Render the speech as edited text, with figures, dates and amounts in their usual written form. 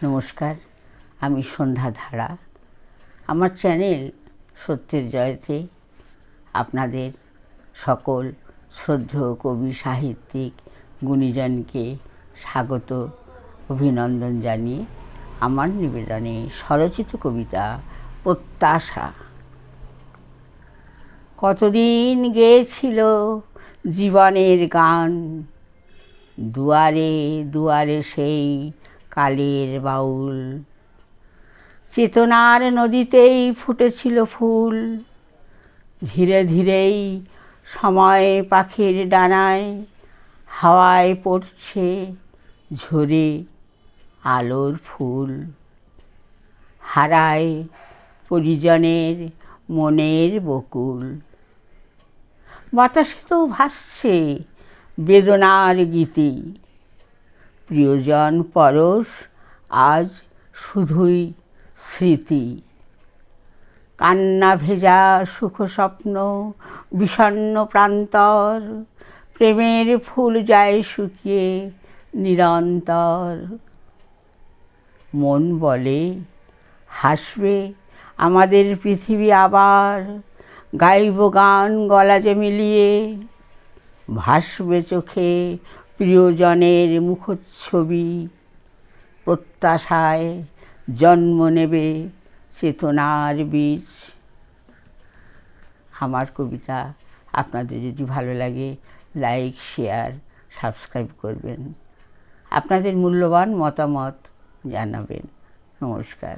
নমস্কার, আমি সন্ধ্যা ধারা। আমার চ্যানেল সত্যের জয়তে আপনাদের সকল শ্রদ্ধেয় কবি, সাহিত্যিক, গুণীজনকে স্বাগত, অভিনন্দন জানিয়ে আমার নিবেদনে স্বরচিত কবিতা প্রত্যাশা। কতদিন গেয়েছিল জীবনের গান, দুয়ারে দুয়ারে সেই কালের বাউল। চেতনার নদীতেই ফুটেছিল ফুল, ধীরে ধীরেই সময় পাখির ডানায় হাওয়ায় পড়ছে ঝরে আলোর ফুল। হারায় পরিজনের মনের বকুল, বাতাসেতেও ভাসছে বেদনার গীতি। প্রিয়জন পরশ আজ শুধুই স্মৃতি, কান্না ভেজা সুখ স্বপ্ন বিষণ্ণ প্রান্তর। প্রেমের ফুল যায় শুকিয়ে নিরন্তর। মন বলে হাসবে আমাদের পৃথিবী আবার, গাইব গান গলা যে মিলিয়ে। ভাসবে চোখে প্রিয়জনের মুখচ্ছবি, প্রত্যাশায় জন্ম নেবে চেতনার বীজ। আমার কবিতা আপনাদের যদি ভালো লাগে লাইক, শেয়ার, সাবস্ক্রাইব করবেন। আপনাদের মূল্যবান মতামত জানাবেন। নমস্কার।